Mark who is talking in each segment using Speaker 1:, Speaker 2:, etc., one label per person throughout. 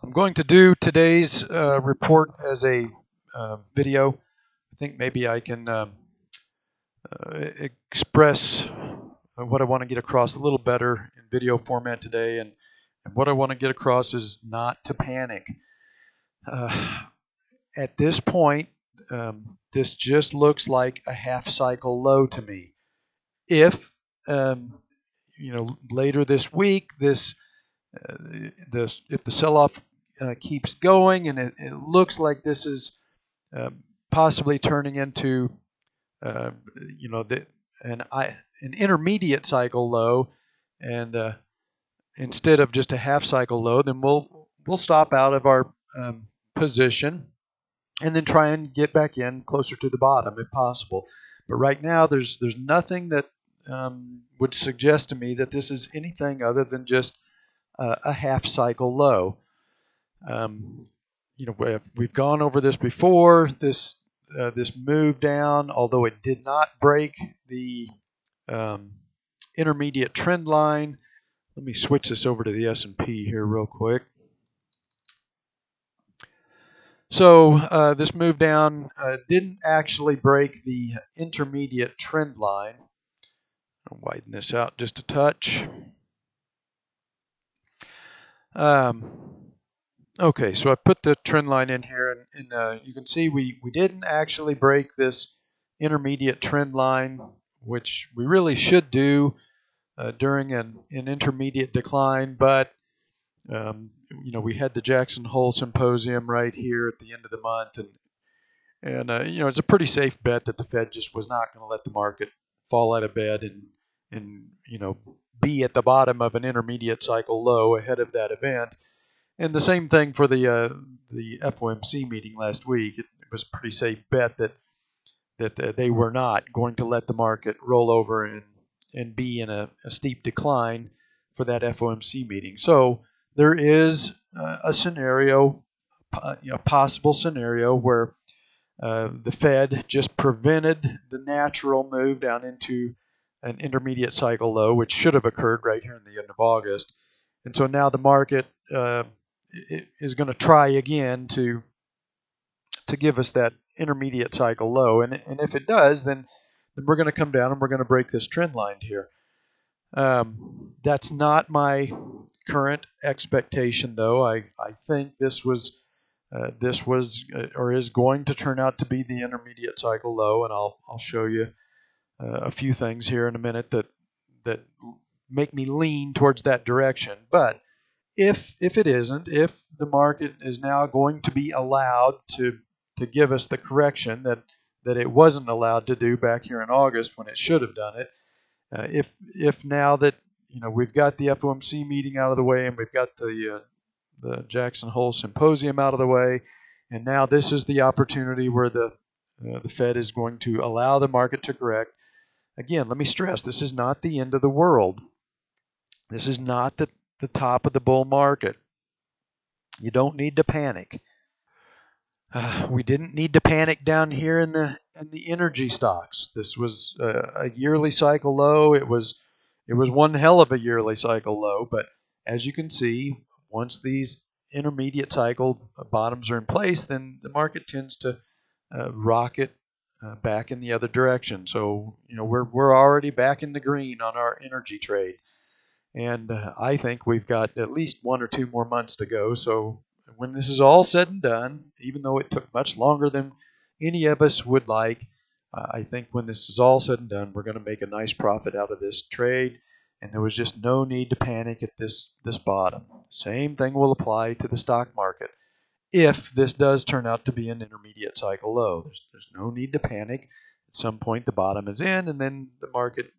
Speaker 1: I'm going to do today's report as a video. I think maybe I can express what I want to get across a little better in video format today. And what I want to get across is not to panic. At this point, this just looks like a half cycle low to me. If later this week, if the sell-off keeps going, and it looks like this is possibly turning into an intermediate cycle low, and instead of just a half cycle low, then we'll stop out of our position and then try and get back in closer to the bottom if possible. But right now, there's nothing that would suggest to me that this is anything other than just a half cycle low. We've gone over this before. This move down, although it did not break the intermediate trend line. Let me switch this over to the S&P here real quick. So this move down didn't actually break the intermediate trend line. I'll widen this out just a touch. Okay, so I put the trend line in here, and you can see we didn't actually break this intermediate trend line, which we really should do during an intermediate decline, but we had the Jackson Hole Symposium right here at the end of the month, and it's a pretty safe bet that the Fed just was not going to let the market fall out of bed and be at the bottom of an intermediate cycle low ahead of that event. And the same thing for the FOMC meeting last week. It was a pretty safe bet that they were not going to let the market roll over and be in a steep decline for that FOMC meeting. So there is a scenario, a possible scenario where the Fed just prevented the natural move down into an intermediate cycle low, which should have occurred right here in the end of August. And so now the market is going to try again to give us that intermediate cycle low. And if it does, then we're going to come down and we're going to break this trend line here. That's not my current expectation, though. I think this was or is going to turn out to be the intermediate cycle low, and I'll show you a few things here in a minute that make me lean towards that direction. But if it isn't, if the market is now going to be allowed to give us the correction that it wasn't allowed to do back here in August when it should have done it, if now that we've got the FOMC meeting out of the way and we've got the Jackson Hole Symposium out of the way, and now this is the opportunity where the Fed is going to allow the market to correct. Again, let me stress, this is not the end of the world. This is not the top of the bull market. You don't need to panic. We didn't need to panic down here in the energy stocks. This was a yearly cycle low. It was one hell of a yearly cycle low. But as you can see, once these intermediate cycle bottoms are in place, then the market tends to rocket back in the other direction. So we're already back in the green on our energy trade. And I think we've got at least 1 or 2 more months to go. So when this is all said and done, even though it took much longer than any of us would like, I think when this is all said and done, we're going to make a nice profit out of this trade. And there was just no need to panic at this bottom. Same thing will apply to the stock market. If this does turn out to be an intermediate cycle low, there's no need to panic. At some point, the bottom is in, and then the market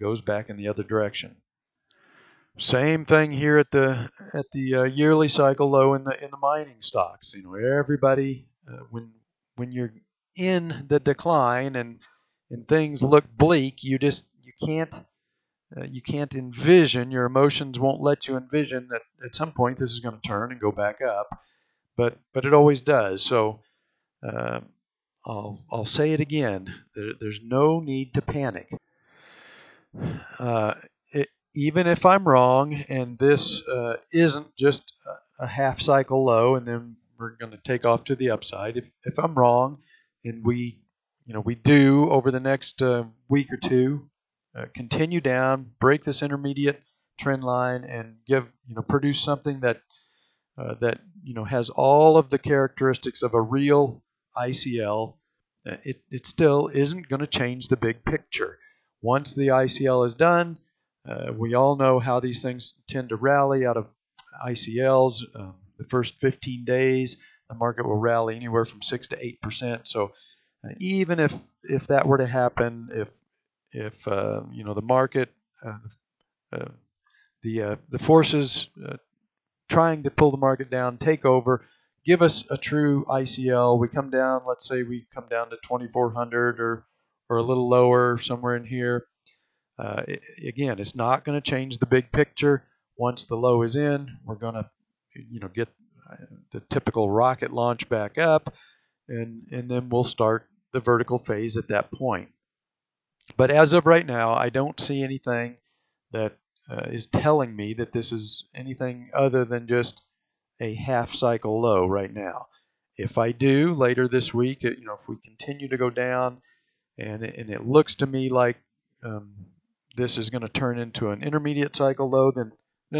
Speaker 1: goes back in the other direction. Same thing here at the yearly cycle low in the mining stocks. Everybody when you're in the decline and things look bleak, you can't envision. Your emotions won't let you envision that at some point this is going to turn and go back up, but it always does. So I'll say it again. There's no need to panic. Even if I'm wrong and this isn't just a half cycle low, and then we're going to take off to the upside. If I'm wrong, and we do over the next week or two continue down, break this intermediate trend line, and produce something that has all of the characteristics of a real ICL, it still isn't going to change the big picture. Once the ICL is done, we all know how these things tend to rally out of ICLs. The first 15 days, the market will rally anywhere from 6 to 8%. So even if that were to happen, if the market, the forces trying to pull the market down take over, give us a true ICL. We come down, let's say we come down to 2,400 or a little lower, somewhere in here. Again, it's not going to change the big picture. Once the low is in, we're going to get the typical rocket launch back up, and then we'll start the vertical phase at that point. But as of right now, I don't see anything that is telling me that this is anything other than just a half cycle low right now. If I do later this week, if we continue to go down and it looks to me like this is going to turn into an intermediate cycle low, then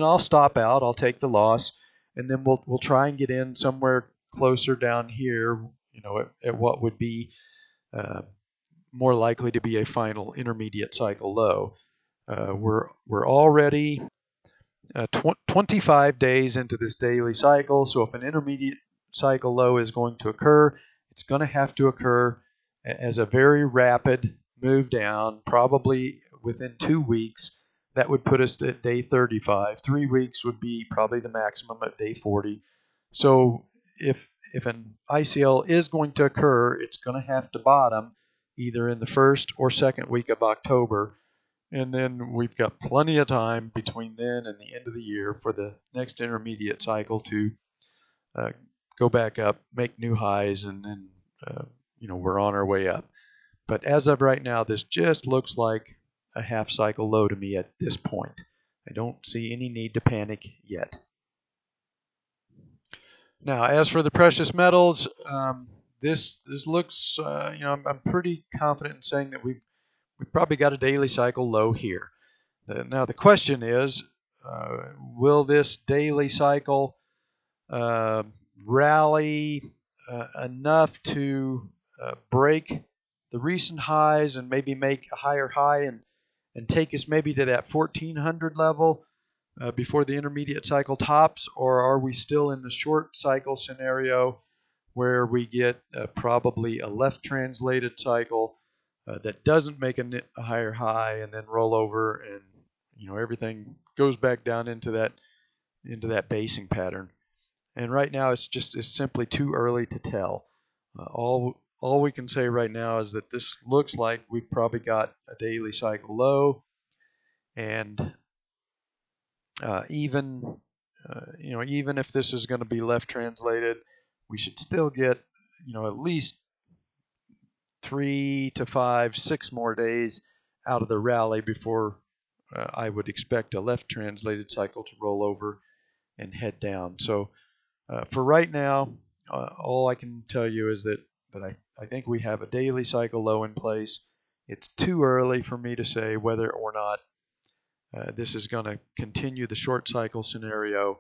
Speaker 1: I'll stop out. I'll take the loss, and then we'll try and get in somewhere closer down here, at what would be more likely to be a final intermediate cycle low. We're already 25 days into this daily cycle, so if an intermediate cycle low is going to occur, it's going to have to occur as a very rapid move down, probably within 2 weeks. That would put us at day 35. 3 weeks would be probably the maximum at day 40. So if an ICL is going to occur, it's going to have to bottom either in the first or second week of October. And then we've got plenty of time between then and the end of the year for the next intermediate cycle to go back up, make new highs, and then we're on our way up. But as of right now, this just looks like a half cycle low to me at this point. I don't see any need to panic yet. Now, as for the precious metals, this looks, I'm pretty confident in saying that we've probably got a daily cycle low here. Now the question is, will this daily cycle rally enough to break the recent highs and maybe make a higher high and take us maybe to that 1400 level before the intermediate cycle tops? Or are we still in the short cycle scenario where we get probably a left translated cycle that doesn't make a higher high and then roll over, and everything goes back down into that basing pattern? And right now it's simply too early to tell. All we can say right now is that this looks like we've probably got a daily cycle low, and even if this is going to be left translated, we should still get at least 3 to 5, 6 more days out of the rally before I would expect a left translated cycle to roll over and head down. So for right now, all I can tell you is that I think we have a daily cycle low in place. It's too early for me to say whether or not this is going to continue the short cycle scenario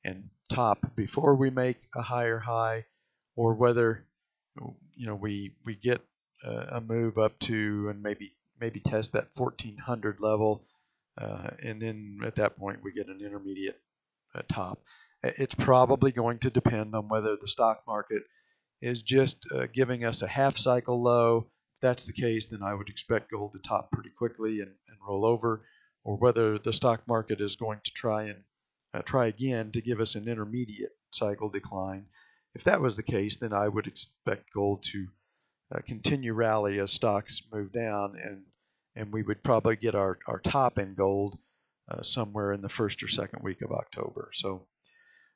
Speaker 1: and top before we make a higher high, or whether we get a move up to and maybe test that 1400 level, and then at that point we get an intermediate top. It's probably going to depend on whether the stock market is just giving us a half cycle low. If that's the case, then I would expect gold to top pretty quickly and roll over, or whether the stock market is going to try again to give us an intermediate cycle decline. If that was the case, then I would expect gold to continue rally as stocks move down, and we would probably get our top in gold somewhere in the first or second week of October. So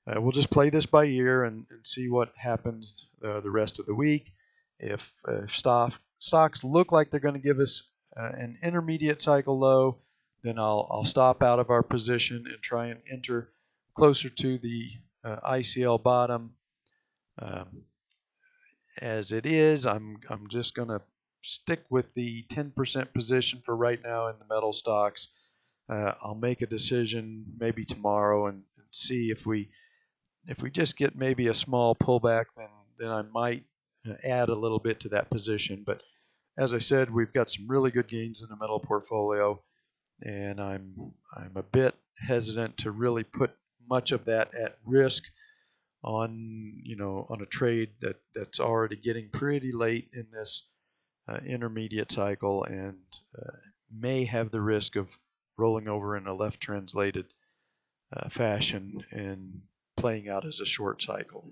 Speaker 1: we'll just play this by ear and see what happens the rest of the week. If stocks look like they're going to give us an intermediate cycle low, then I'll stop out of our position and try and enter closer to the ICL bottom. Um, as it is, I'm just going to stick with the 10% position for right now in the metal stocks. I'll make a decision maybe tomorrow and see if we just get maybe a small pullback, then I might add a little bit to that position. But as I said, we've got some really good gains in the metal portfolio, and I'm a bit hesitant to really put much of that at risk on on a trade that's already getting pretty late in this intermediate cycle, and may have the risk of rolling over in a left translated fashion and playing out as a short cycle.